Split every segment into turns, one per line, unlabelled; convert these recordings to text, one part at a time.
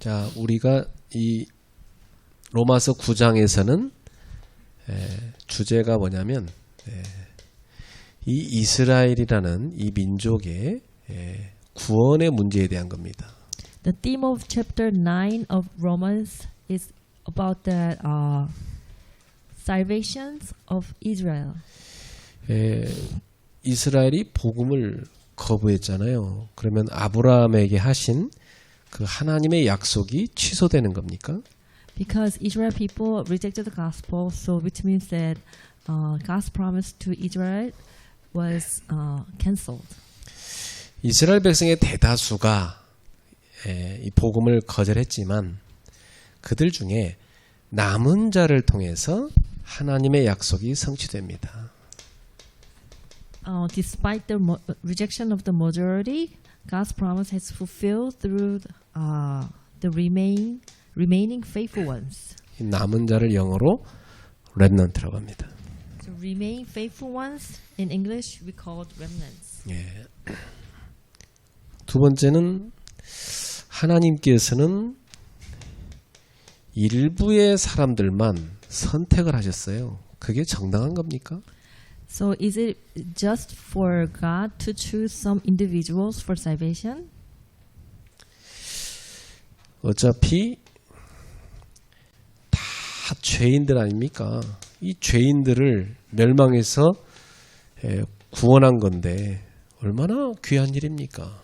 자, 우리가 이 로마서 9장에서는 주제가 뭐냐면 이 이스라엘이라는 이 민족의 구원의 문제에 대한 겁니다.
The theme of chapter 9 of Romans is about the salvations of Israel.
이스라엘이 복음을 거부했잖아요. 그러면 아브라함에게 하신 그 하나님의 약속이 취소되는 겁니까?
Because Israel people rejected the gospel, so which means that God's promise to Israel was cancelled.
이스라엘 백성의 대다수가 이 복음을 거절했지만 그들 중에 남은 자를 통해서 하나님의 약속이 성취됩니다.
Despite the rejection of the majority, God's promise has fulfilled through the remaining faithful ones.
이 남은 자를 영어로 렘넌트라고 합니다.
So remain faithful ones in English we call remnants.
두 번째는 하나님께서는 일부의 사람들만 선택을 하셨어요. 그게 정당한 겁니까?
So is it just for God to choose some individuals for salvation?
어차피 다 죄인들 아닙니까? 이 죄인들을 멸망해서 구원한 건데 얼마나 귀한 일입니까?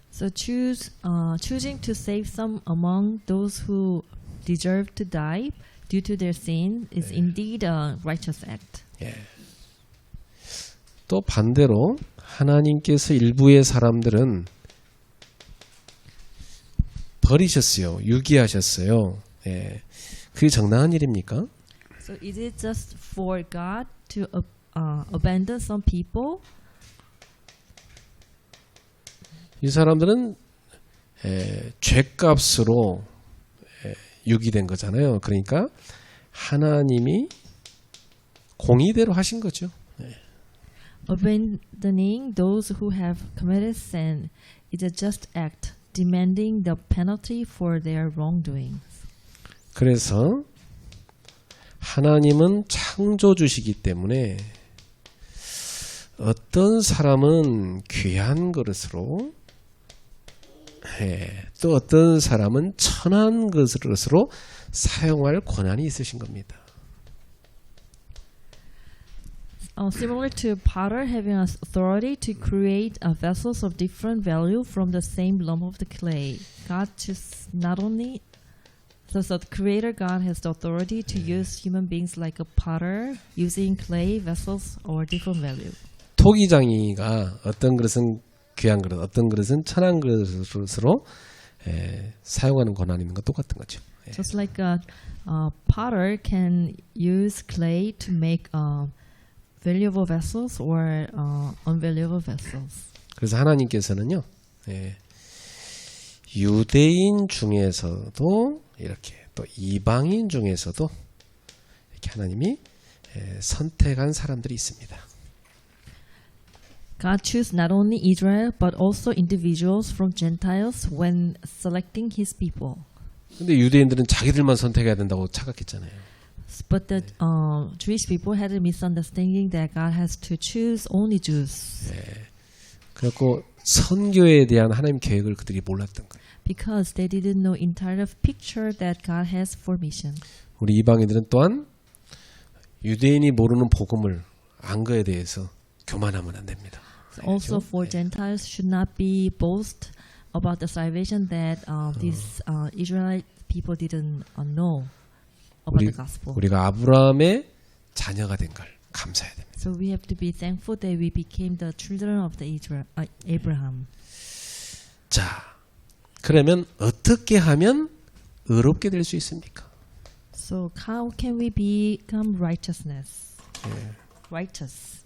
So choosing to save some among those who deserve to die due to their sin is indeed a righteous act.
또 반대로 하나님께서 일부의 사람들은 버리셨어요. 유기하셨어요. 그게 정당한 일입니까?
So is it just for God to abandon some people?
이 사람들은 죄값으로 유기된 거잖아요. 그러니까 하나님이 공의대로 하신 거죠.
Abandoning those who have committed sin is a just act, demanding the penalty for their wrongdoings.
그래서 하나님은 창조주시기 때문에 어떤 사람은 귀한 그릇으로 또 어떤 사람은 천한 그릇으로 사용할 권한이 있으신 겁니다.
Similar to potter having authority to create vessels of different value from the same lump of the clay, God just not only so the Creator God has the authority to use human beings like a potter using clay vessels or different value.
토기장이가 어떤 그릇은 귀한 그릇, 어떤 그릇은 천한 그릇으로 사용하는 권한이 있는 건 똑같은 거죠.
Just like a potter can use clay to make valuable vessels or unvaluable vessels.
그래서 하나님께서는요, 유대인 중에서도 이렇게 또 이방인 중에서도 이렇게 하나님이 선택한 사람들이 있습니다.
God chose not only Israel but also individuals from Gentiles when selecting His people.
근데 유대인들은 자기들만 선택해야 된다고 착각했잖아요.
But the Jewish people had a misunderstanding that God has to choose only Jews.
그래서 선교에 대한 하나님 계획을 그들이 몰랐던 거예요.
Because they didn't know entire picture that God has for mission.
우리 이방인들은 또한 유대인이 모르는 복음을 안 거에 대해서 교만하면 안 됩니다.
Also for Gentiles should not be boast about the salvation that these Israelite people didn't know about the gospel.
우리가 아브라함의 자녀가 된 걸 감사해야 됩니다.
So we have to be thankful that we became the children of the Abraham.
자, 그러면 어떻게 하면 의롭게 될 수 있습니까?
So how can we become righteousness? Righteous.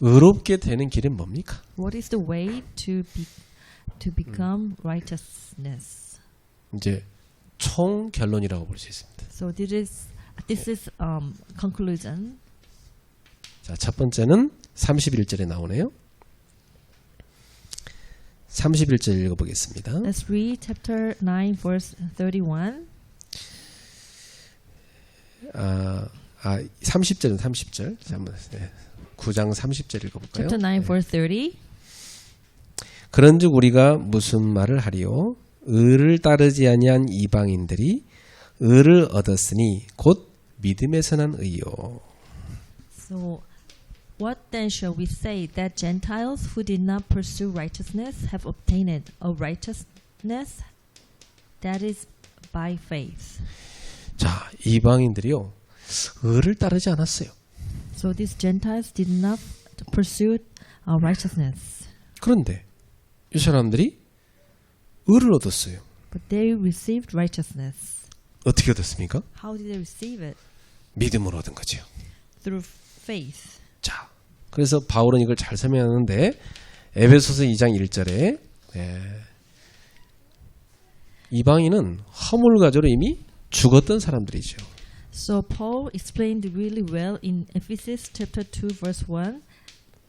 의롭게 되는 길은 뭡니까?
What is the way to become righteousness?
이제 총 결론이라고 볼 수 있습니다.
So this is conclusion.
자, 첫 번째는 31절에 나오네요. 31절 읽어보겠습니다.
Let's read chapter 9, verse 31.
30절은 30절. 자, 한번 9장 30절 읽어볼까요?
Chapter 9, verse 30.
그런즉 우리가 무슨 말을 하리요? 의를 따르지 아니한 이방인들이 의를 얻었으니 곧 믿음에서 난 의요.
So, what then shall we say that Gentiles who did not pursue righteousness have obtained a righteousness that is by faith?
자, 이방인들이요. 의를 따르지 않았어요.
So these Gentiles did not pursue righteousness,
그런데 이 사람들이 의를 얻었어요.
but they received righteousness.
어떻게 얻었습니까?
How did they receive it?
믿음으로 얻은 거죠.
Through faith.
자, 그래서 바울은 이걸 잘 설명하는데 에베소서 2장 1절에 이방인은 허물 가지로 이미 죽었던 사람들이죠.
So Paul explained really well in Ephesians chapter 2 verse 1.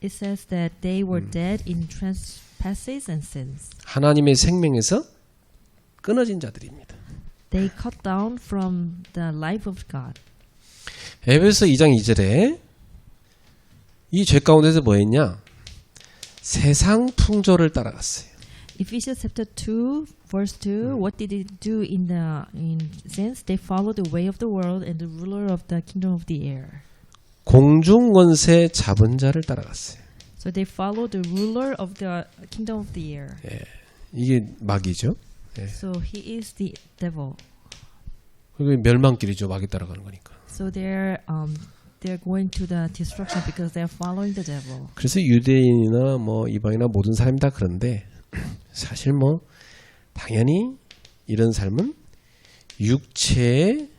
It says that they were dead in trespasses and sins.
하나님의 생명에서 끊어진 자들입니다.
They cut down from the life of God.
에베소 2장 2절에 이 죄 가운데서 뭐 했냐? 세상 풍조를 따라갔어요.
Ephesians chapter 2 verse 2, what did they do in since they followed the way of the world and the ruler of the kingdom of the air.
공중 권세 잡은 자를 따라갔어요.
So they followed the ruler of the kingdom of the air.
이게 마귀죠.
So he is the devil.
그게 멸망길이죠. 마귀 따라가는 거니까.
So they're going to the destruction because they're following the devil.
그래서 유대인이나 뭐 이방이나 모든 사람이 다 그런데 사실 뭐 당연히 이런 삶은 육체의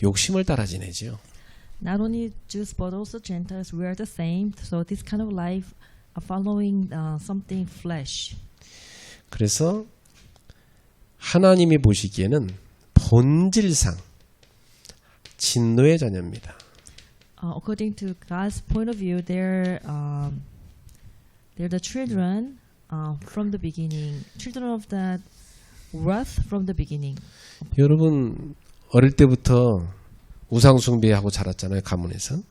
욕심을 따라 지내죠.
Not only Jews but also Gentiles, we are the same. So this kind of life are following something flesh.
그래서 하나님이 보시기에는 본질상 진노의 자녀입니다.
According to God's point of view, they're the children from the beginning, children of the wrath from the beginning.
여러분 어릴 때부터 우상 숭배하고 자랐잖아요. 가문에서.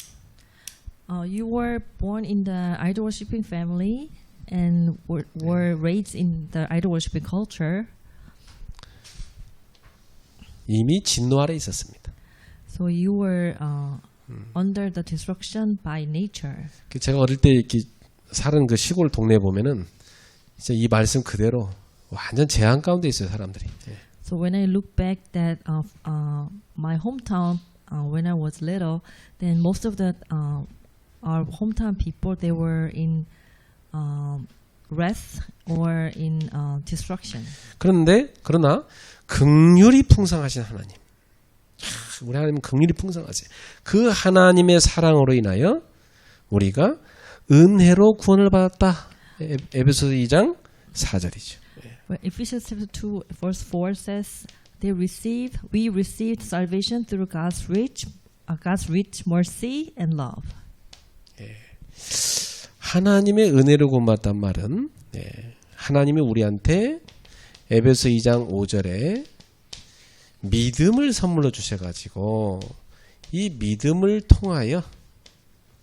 You were born in the idol worshipping family and were raised in the idol worshipping culture.
이미 진노 아래 있었습니다.
So you were under the destruction by nature.
제가 어릴 때 이렇게 사는 그 시골 동네에 보면은 진짜 이 말씀 그대로 완전 재앙 가운데 있어요, 사람들이.
So when I look back that my hometown when I was little, then most of the our hometown people, they were in wrath or in destruction.
그러나 긍휼이 풍성하신 하나님. 우리 하나님은 긍휼이 풍성하세요. 그 하나님의 사랑으로 인하여 우리가 은혜로 구원을 받았다. 에베소서 2장 4절이죠.
Ephesians chapter 2 verse 4 says, we received salvation through God's rich mercy and love.
하나님의 은혜로 구원받았단 말은 하나님이 우리한테 에베소 2장 5절에 믿음을 선물로 주셔가지고 이 믿음을 통하여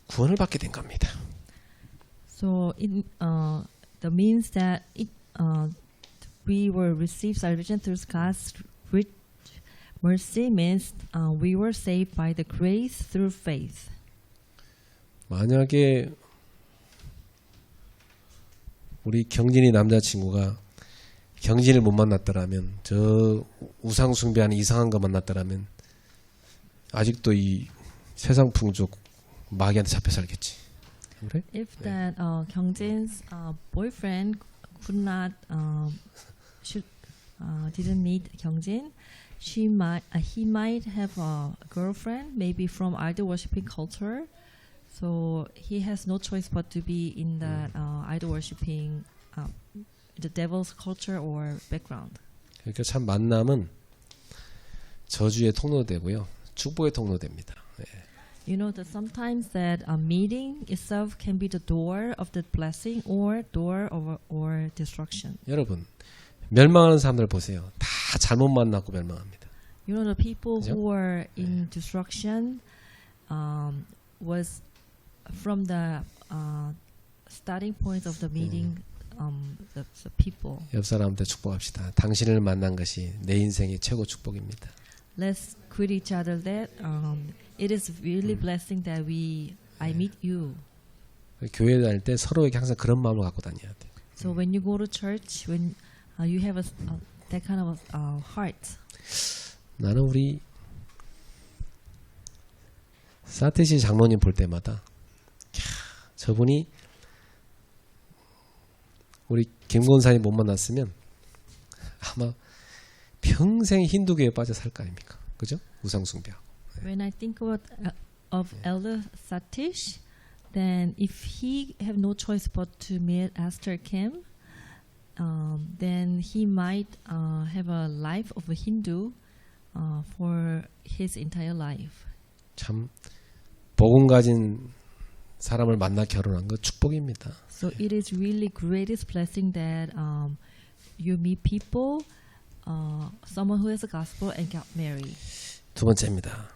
구원을 받게 된 겁니다.
So that means that we were received salvation through God's rich mercy means we were saved by the grace through faith.
만약에 우리 경진이 남자친구가 경진을 못 만났더라면 저 우상 숭배하는 이상한 거 만났더라면 아직도 이 세상 풍족 마귀한테 잡혀 살겠지. 그래?
If that 경진's boyfriend could not didn't meet 경진, he might have a girlfriend maybe from idol worshipping culture. So he has no choice but to be in the idol worshipping the devil's culture or background.
그러니까 참 만남은 저주의 통로되고요, 축복의 통로됩니다.
You know that sometimes that a meeting itself can be the door of the blessing or door of or destruction.
여러분 멸망하는 사람들 보세요. 다 잘못 만났고 멸망합니다.
You know the people
그죠?
who were in destruction was from the starting point of the meeting. The people.
옆 사람한테 축복합시다. 당신을 만난 것이 내 인생의 최고 축복입니다.
Let's greet each other that it is really blessing that I meet you.
교회 다닐 때 서로에게 항상 그런 마음을 갖고 다녀야 돼.
So when you go to church, when you have that kind of heart.
나는 우리 사태시 장로님 볼 때마다 저분이 우리 김건사님 못 만났으면 아마 평생 힌두교에 빠져 살 거 아닙니까? 그죠? 우상숭배하고.
When I think of Elder Satish, then if he have no choice but to meet Esther Kim, then he might have a life of a Hindu for his entire life.
참 복음 가진 사람을 만나 결혼한 거 축복입니다.
So it is really greatest blessing that you meet people, someone who has a gospel and got married.
두 번째입니다.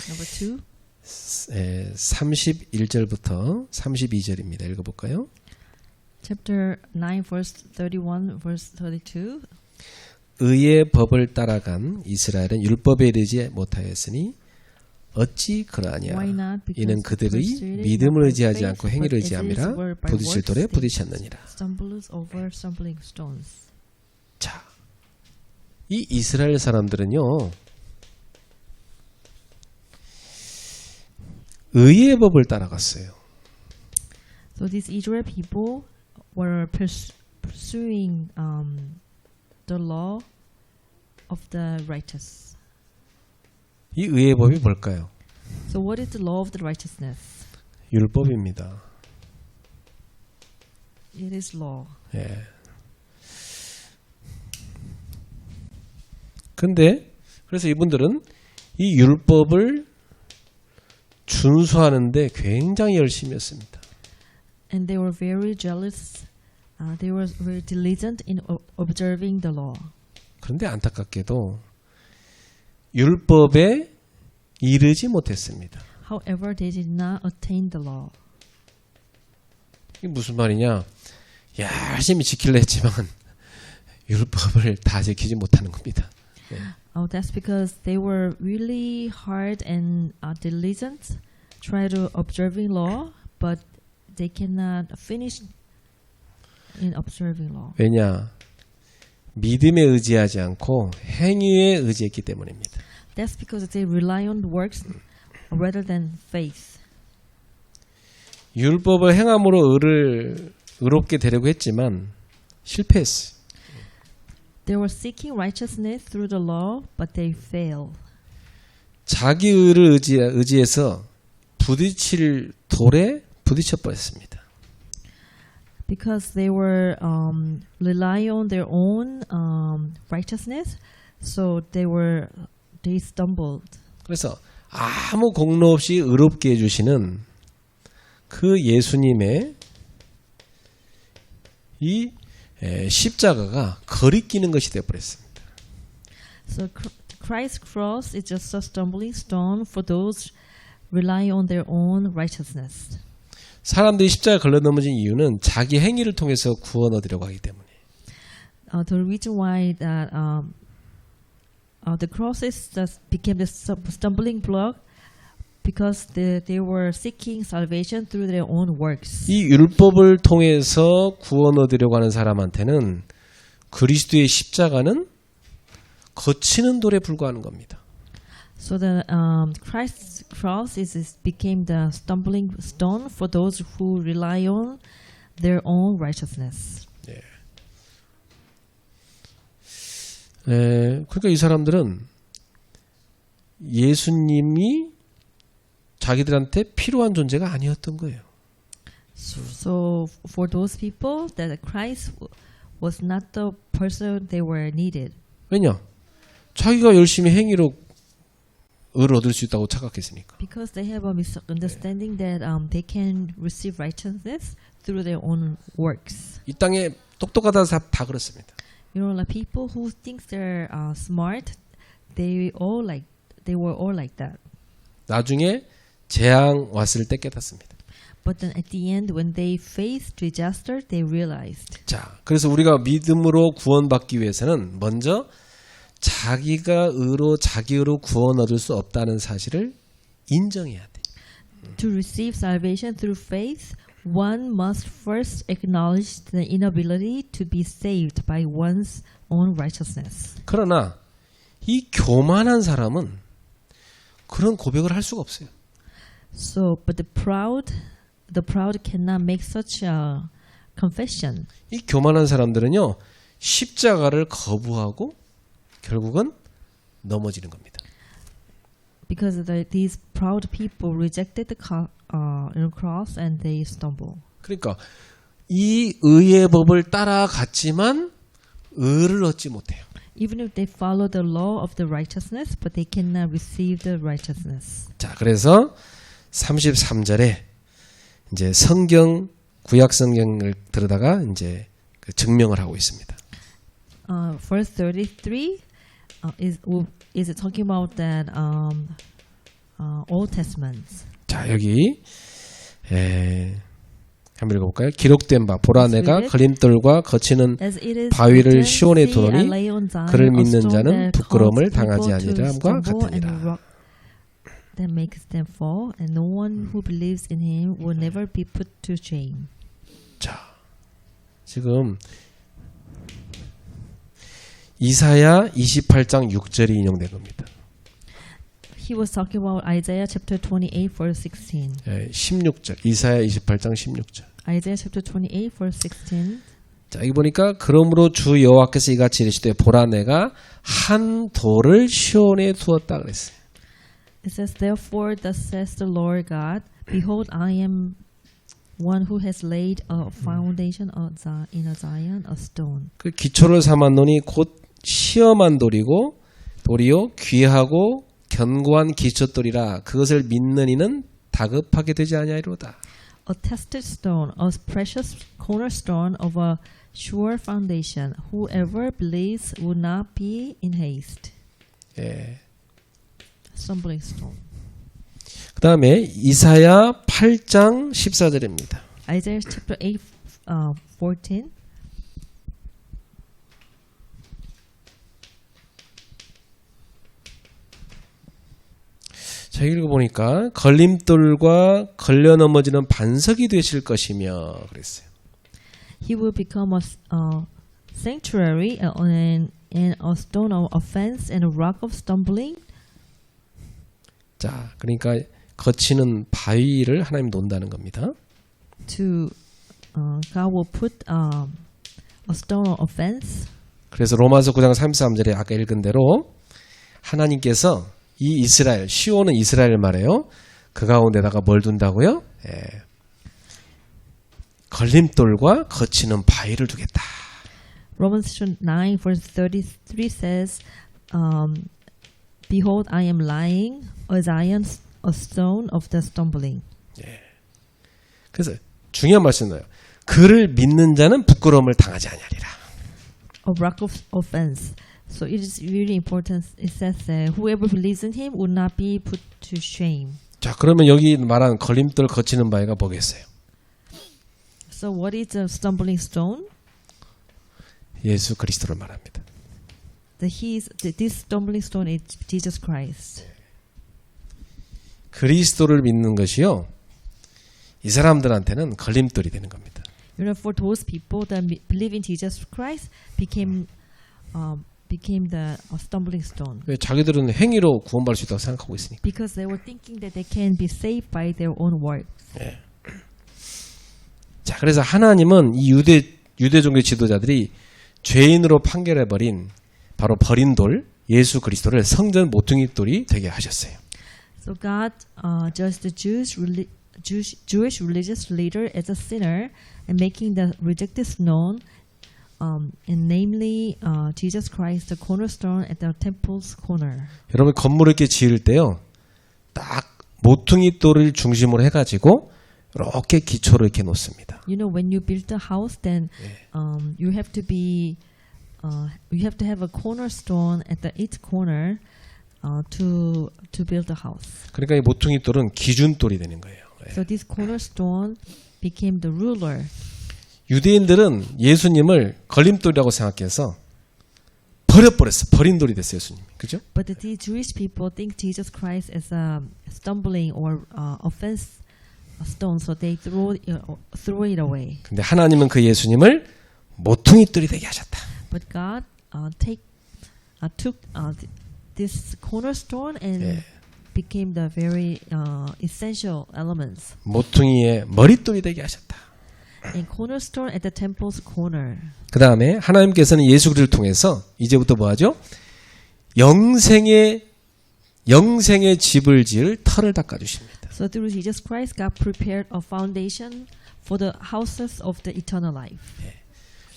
Number 2.
31절부터 32절입니다. 읽어볼까요?
Chapter 9, verse 31, verse 32.
의의 법을 따라간 이스라엘은 율법에 이르지 못하였으니 어찌 그러하냐.
Why not?
이는
Because
그들이
persuaded
믿음을
not by
의지하지
faith,
않고 행위를
but as
의지함이라
it were by
부딪힐
works,
돌에
they
부딪혔느니라.
stumbles over stumbling stones.
자, 이 이스라엘 사람들은요, 의의 법을 따라갔어요.
So these Israel people were pursuing the law of the righteous.
이 의의 법이 뭘까요?
So what is the law of the righteousness?
율법입니다.
It is law.
예. 근데 그래서 이분들은 이 율법을 준수하는데 굉장히 열심히 했습니다.
And they were very jealous. They were very diligent in observing the law.
그런데 안타깝게도 율법에 이르지 못했습니다.
However, they did not attain the law.
이게 무슨 말이냐? 열심히 지키려 했지만 율법을 다 지키지 못하는 겁니다.
That's because they were really hard and diligent, try to observing law, but they cannot finish in observing law.
왜냐? 믿음에 의지하지 않고 행위에 의지했기 때문입니다.
That's because they rely on works rather than faith.
율법을 행함으로 의를 의롭게 되려고 했지만 실패했어요.
They were seeking righteousness through the law, but they failed.
자기 의를 의지해서 부딪힐 돌에 부딪혀 버렸습니다.
Because they were relying on their own righteousness, so they stumbled.
그래서 아무 공로 없이 의롭게 해주시는 그 예수님의 이 십자가가 거리끼는 것이 되어버렸습니다.
So Christ's cross is just a stumbling stone for those relying on their own righteousness.
사람들이 십자가에 걸려 넘어진 이유는 자기 행위를 통해서 구원 얻으려고 하기 때문에.
The reason why that the crosses just became the stumbling block because they were seeking salvation through their own works.
이 율법을 통해서 구원 얻으려고 하는 사람한테는 그리스도의 십자가는 거치는 돌에 불과한 겁니다.
So the Christ's cross became the stumbling stone for those who rely on their own righteousness.
그러니까 이 사람들은 예수님이 자기들한테 필요한 존재가 아니었던 거예요.
So for those people, that Christ was not the person they were needed.
왜냐? 자기가 열심히 행위로 의를 얻을 수 있다고 착각했으니까.
Because they have a misunderstanding that they can receive righteousness through their own works.
이 땅에 똑똑하다 다 그렇습니다.
You know, like people who think they're smart, they were all like that.
나중에 재앙 왔을 때 깨닫습니다.
But then at the end, when they faced disaster, they realized.
자, 그래서 우리가 믿음으로 구원받기 위해서는 먼저 자기가 자기 의로 구원 얻을 수 없다는 사실을 인정해야 돼.
To receive salvation through faith, one must first acknowledge the inability to be saved by one's own righteousness.
그러나 이 교만한 사람은 그런 고백을 할 수가 없어요.
So, but the proud cannot make such a confession.
이 교만한 사람들은요, 십자가를 거부하고 결국은 넘어지는 겁니다.
Because these proud people rejected the cross and they stumble.
그러니까 이 의의 법을 따라갔지만 의를 얻지 못해요.
Even if they follow the law of the righteousness, but they cannot receive the righteousness.
자, 그래서 33절에 이제 구약 성경을 들여다가 이제 그 증명을 하고 있습니다.
Verse 33 is talking about that Old Testament.
자, 여기 한번 읽어볼까요? 기록된 바 보라 내가 걸림돌과 거치는 바위를 시온에 두노니 그를 믿는 자는 부끄러움을 당하지 아니함과 같으니라.
That makes them fall, and no one who believes in him will never be put to shame.
자, 지금 이사야 28장 6절이 인용된 겁니다.
He was talking about Isaiah chapter 28 verse 16.
16절. 이사야 28장 16절.
Isaiah chapter 28 verse 16.
자, 여기 보니까 그러므로 주 여호와께서 이같이 이르시되 보라 내가 한 돌을 시온에 두었다 그랬어요.
It says, therefore, thus says the Lord God, behold, I am one who has laid a foundation in a Zion, a stone.
그 기초를 삼았노니 곧 시험한 돌이요 귀하고 견고한 기초돌이라 그것을 믿는 이는 다급하게 되지 아니하리로다.
A tested stone, a precious cornerstone of a sure foundation. Whoever believes will not be in haste.
예.
Stumbling stone.
그 다음에 이사야 8장 14절입니다.
Isaiah chapter 8, 14.
자, 읽어보니까 걸림돌과 걸려 넘어지는 반석이 되실 것이며 그랬어요.
He will become a sanctuary and a stone of offense and a rock of stumbling.
자, 그러니까 거치는 바위를 하나님 놓는다는 겁니다.
God will put a stone of offense.
그래서 로마서 9장 33절에 아까 읽은 대로 하나님께서 이 이스라엘, 시온은 이스라엘 말이에요. 그 가운데다가 뭘 둔다고요? 걸림돌과 거치는 바위를 두겠다.
Romans 9 verse 33 says, behold, I am lying, a Zion, a stone of the stumbling.
그래서 중요한 말씀이에요. 그를 믿는 자는 부끄러움을 당하지 아니하리라.
A rock of offense. So it is really important. It says that whoever believes in him will not be put to shame.
자, 그러면 여기 말한 걸림돌 거치는 바위가 뭐겠어요?
So what is a stumbling stone?
예수 그리스도를 말합니다.
This stumbling stone is Jesus Christ.
그리스도를 믿는 것이요, 이 사람들한테는 걸림돌이 되는 겁니다.
You know, for those people that believe in Jesus Christ became the stumbling stone.
자기들은 행위로 구원받을 수 있다고 생각하고 있으니까.
Because they were thinking that they can be saved by their own works.
예. 자, 그래서 하나님은 이 유대 종교 지도자들이 죄인으로 판결해버린 바로 버린 돌 예수 그리스도를 성전 모퉁이 돌이 되게 하셨어요.
So God judged the Jewish religious leader as a sinner and making the rejected stone, and namely Jesus Christ, the cornerstone at the temple's corner.
여러분 건물을 이렇게 지을 때요, 딱 모퉁이 돌을 중심으로 해가지고 이렇게 기초를 이렇게 놓습니다.
You know, when you build a house, then you have to have a cornerstone at the each corner to build a house.
그러니까 이 모퉁이 돌은 기준돌이 되는 거예요.
So this cornerstone became the ruler.
유대인들은 예수님을 걸림돌이라고 생각해서 버려버렸어. 버린 돌이 됐어요, 예수님. 그죠?
But the Jewish people think Jesus Christ is a stumbling or offense stone, so they throw it away.
근데 하나님은 그 예수님을 모퉁이 돌이 되게 하셨다.
But God took this cornerstone and became the very essential elements.
모퉁이의 머릿돌이 되게 하셨다.
And cornerstone at the temple's corner.
그 다음에 하나님께서는 예수 그리스도를 통해서 이제부터 뭐하죠? 영생의 집을 지을 터를 닦아주십니다.
So through Jesus Christ, God prepared a foundation for the houses of the eternal life.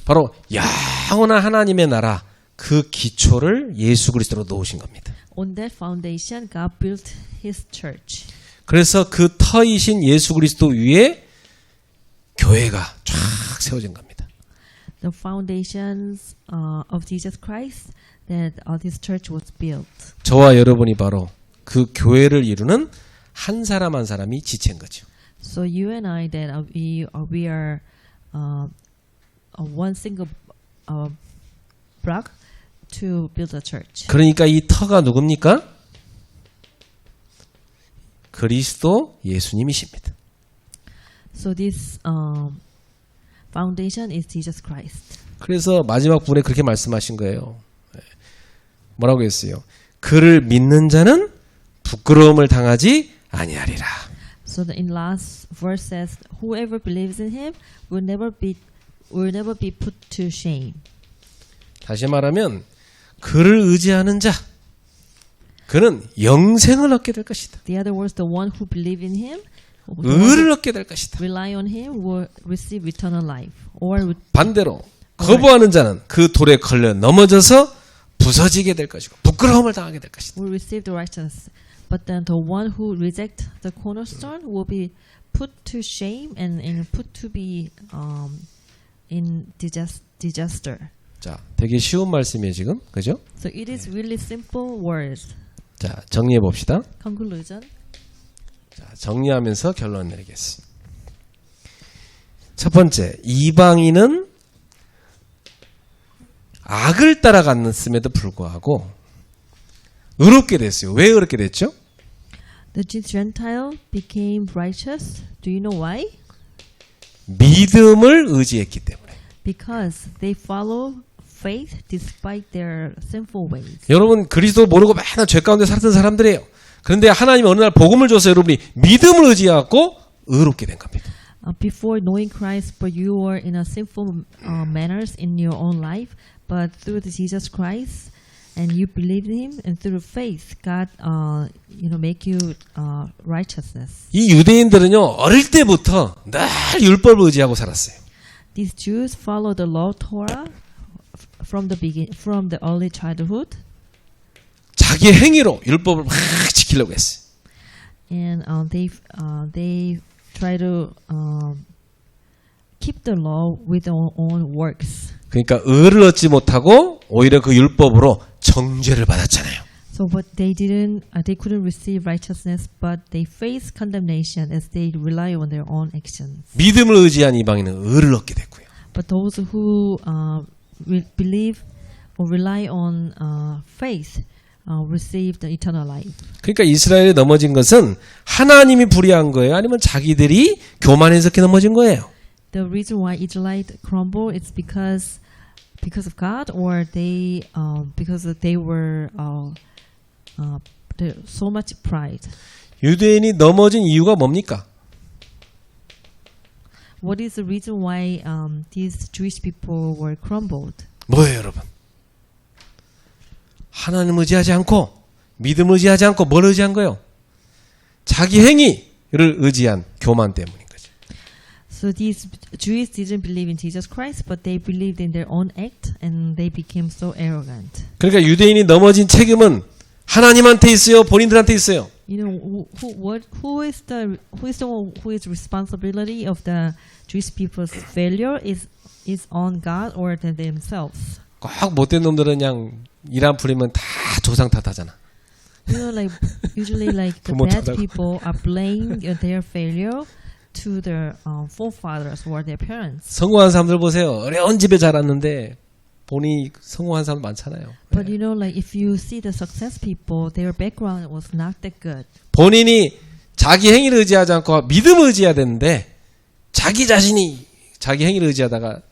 바로 영원한 하나님의 나라 그 기초를 예수 그리스도로 놓으신 겁니다.
On that foundation, God built His church.
그래서 그 터이신 예수 그리스도 위에 교회가 쫙 세워진 겁니다.
The foundations of Jesus Christ that this church was built.
저와 여러분이 바로 그 교회를 이루는 한 사람 한 사람이 지체인 거죠.
So you and I, that we are one single block to build a church.
그러니까 이 터가 누굽니까? 그리스도 예수님이십니다.
So this foundation is Jesus Christ.
그래서 마지막 부분에 그렇게 말씀하신 거예요. 뭐라고 했어요? 그를 믿는 자는 부끄러움을 당하지 아니하리라.
So in last verse says, whoever believes in Him will never be put to shame.
다시 말하면 그를 의지하는 자, 그는 영생을 얻게 될 것이다.
The other words, the one who believe in Him,
의를 얻게 될 것이다.
rely on Him, will receive eternal life. Or
반대로 거부하는 자는 그 돌에 걸려 넘어져서 부서지게 될 것이고 부끄러움을 당하게 될 것이다.
will receive the righteousness. But then the one who reject the cornerstone will be put to shame and put to be in disaster.
자, 되게 쉬운 말씀이에요 지금, 그죠?
So it is really simple words.
자, 정리해 봅시다.
Conclusion.
자, 정리하면서 결론 내리겠습니다. 첫 번째, 이방인은 악을 따라갔음에도 불구하고 의롭게 됐어요. 왜 의롭게 됐죠?
The Gentile became righteous. Do you know why?
믿음을 의지했기 때문에.
Because they follow faith despite their sinful ways.
여러분 그리스도 모르고 맨날 죄 가운데 살았던 사람들이에요. 그런데 하나님이 어느 날 복음을 줘서 여러분이 믿음을 의지하고 의롭게 된 겁니다.
Before knowing Christ, but you were in a sinful manners in your own life, but through the Jesus Christ, and you believe in Him, and through faith, God, make you righteousness.
이 유대인들은요 어릴 때부터 늘 율법을 의지하고 살았어요.
These Jews follow the law Torah from the early childhood,
자기 행위로 율법을 막 지키려고 했어요.
and they try to keep the law with their own works.
그러니까 의를 얻지 못하고 오히려 그 율법으로 정죄를 받았잖아요.
So, but they couldn't receive righteousness, but they face condemnation as they rely on their own actions.
믿음을 의지한 이방인은 의를 얻게 됐고요.
But those who believe or rely on faith receive the eternal life.
그러니까 이스라엘이 넘어진 것은 하나님이 불의한 거예요? 아니면 자기들이 교만해서 이렇게 넘어진 거예요?
The reason why Israelites crumble is because of God, or because they were so much pride.
유대인이 넘어진 이유가 뭡니까?
What is the reason why these Jewish people were crumbled?
뭐예요, 여러분? 하나님 의지하지 않고 믿음 의지하지 않고 뭘 의지한 거예요? 자기 행위를 의지한 교만 때문인 거죠.
So these Jews didn't believe in Jesus Christ, but they believed in their own act, and they became so arrogant.
그러니까 유대인이 넘어진 책임은 하나님한테 있어요? 본인들한테 있어요?
You know who is the one who is responsibility of the Jewish people's failure is on God or themselves.
꼭 못된 놈들은 그냥 일 안 풀리면 다 조상 탓하잖아.
You know, like usually like the
부모
bad
탓하고.
people are blaming their failure to their forefathers or their parents.
성공한 사람들 보세요. 어려운 집에 자랐는데 본인이 성공한 사람 많잖아요.
But you know, like if you see the success people, their background was not that good.
본인이 자기 행위를 의지하지 않고 믿음을 의지해야 되는데 자기 자신이 자기 행위를 의지하다가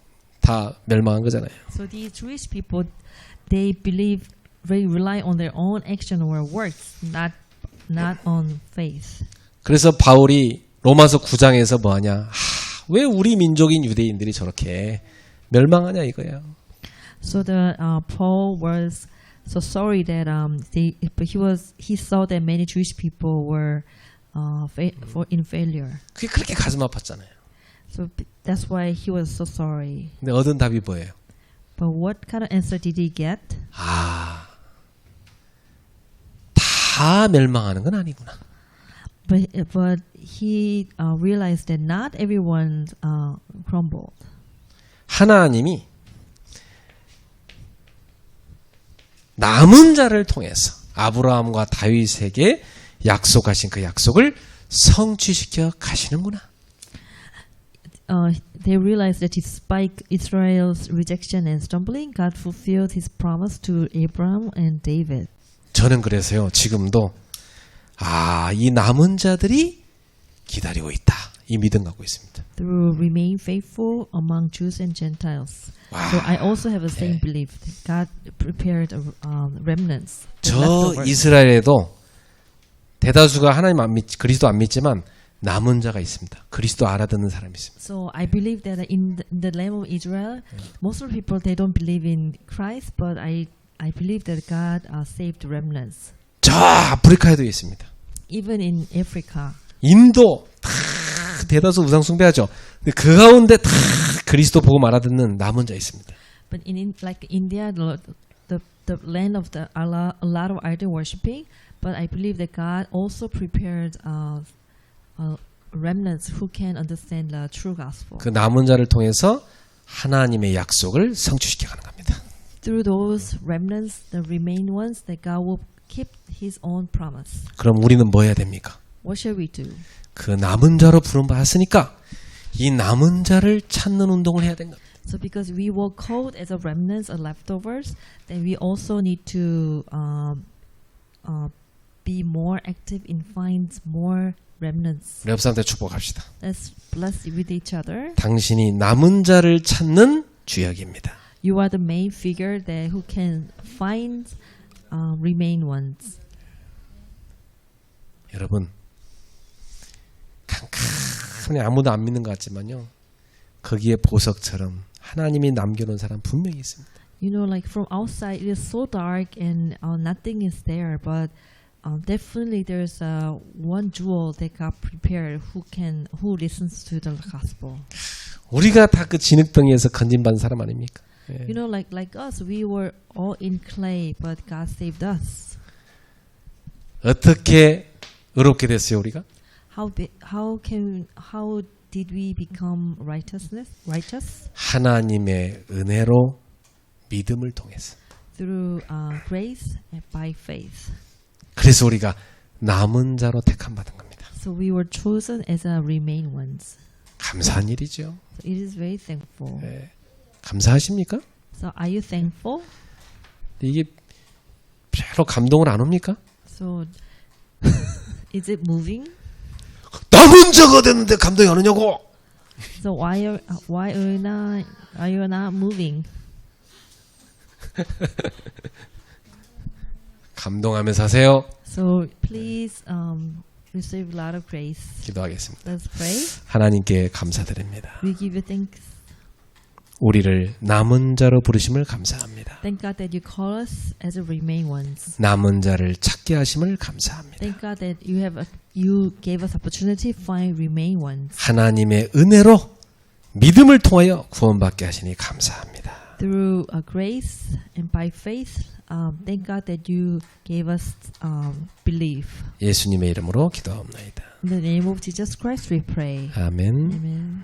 다 멸망한 거잖아요.
So these Jewish people, they rely on their own action or works, not on faith.
그래서 바울이 로마서 9장에서 뭐하냐? 왜 우리 민족인 유대인들이 저렇게 멸망하냐 이거예요.
So the Paul was so sorry that he saw that many Jewish people were in failure.
그게 그렇게 가슴 아팠잖아요.
So that's why he was so sorry.
근데 얻은 답이 뭐예요?
But what kind of answer did he get?
다 멸망하는 건 아니구나.
But he realized that not everyone crumbled.
하나님이 남은 자를 통해서 아브라함과 다윗에게 약속하신 그 약속을 성취시켜 가시는구나.
They realized that despite Israel's rejection and stumbling, God fulfilled His promise to Abraham and David.
저는 그래서요 지금도 이 남은 자들이 기다리고 있다 이 믿음 갖고 있습니다.
Through remain faithful among Jews and Gentiles. So I also have the same belief. That God prepared remnants.
저
leftovers.
이스라엘에도 대다수가 하나님 안 믿, 그리스도 안 믿지만 남은 자가 있습니다. 그리스도 알아듣는 사람이 있습니다.
So I believe that in the land of Israel, most of the people they don't believe in Christ, but I believe that God saved remnants.
저 아프리카에도 있습니다.
Even in Africa.
인도 다 대다수 우상 숭배하죠. 근데 그 가운데 다 그리스도 복음 알아듣는 남은 자 있습니다.
But in like India, the land of a lot of idol worshiping, but I believe that God also prepared remnants who can understand the true gospel.
그 남은 자를 통해서 하나님의 약속을 성취시켜 가는 겁니다.
Through those remnants, the remain ones, that God will keep His own promise.
그럼 우리는 뭐 해야 됩니까?
What shall we do?
그 남은 자로 부름받았으니까 이 남은 자를 찾는 운동을 해야 된다.
So because we were called as a remnants or leftovers, then we also need to be more active in find more remnants.
우리 옆 사람한테 축복합시다.
Let's bless with each other.
당신이 남은 자를 찾는 주역입니다.
You are the main figure that who can find remain ones.
여러분 캄캄하니 아무도 안 믿는 것 같지만요. 거기에 보석처럼 하나님이 남겨놓은 사람 분명히 있습니다.
You know, like from outside, it is so dark and nothing is there. But definitely, there's one jewel that God prepared who listens to the gospel.
우리가 다 그 진흙덩이에서 건진받은 사람 아닙니까? 예.
You know, like us, we were all in clay, but God saved us.
어떻게 의롭게 됐어요 우리가?
How did we become righteous?
하나님의 은혜로 믿음을 통해서.
Through grace and by faith.
그래서 우리가 남은 자로 택함 받은 겁니다.
So we were chosen as a remain ones.
감사한 일이죠.
So it is very thankful.
예. 감사하십니까?
So are you thankful?
이게 별로 감동을 안 옵니까?
So is it moving?
남은 자가 됐는데 감동이 안 오냐고.
So why are you not moving?
감동하면서 하세요.
So please receive a lot of grace.
기도하겠습니다.
Let's pray.
하나님께 감사드립니다.
We give you thanks.
우리를 남은 자로 부르심을 감사합니다.
Thank God that you call us as a remain ones.
남은 자를 찾게 하심을 감사합니다.
Thank God that you gave us opportunity to find remain ones.
하나님의 은혜로 믿음을 통하여 구원받게 하시니 감사합니다.
Through grace and by faith, thank God that you gave us belief.
예수님의 이름으로 기도하옵나이다.
In the name of Jesus Christ we pray.
아멘.
Amen.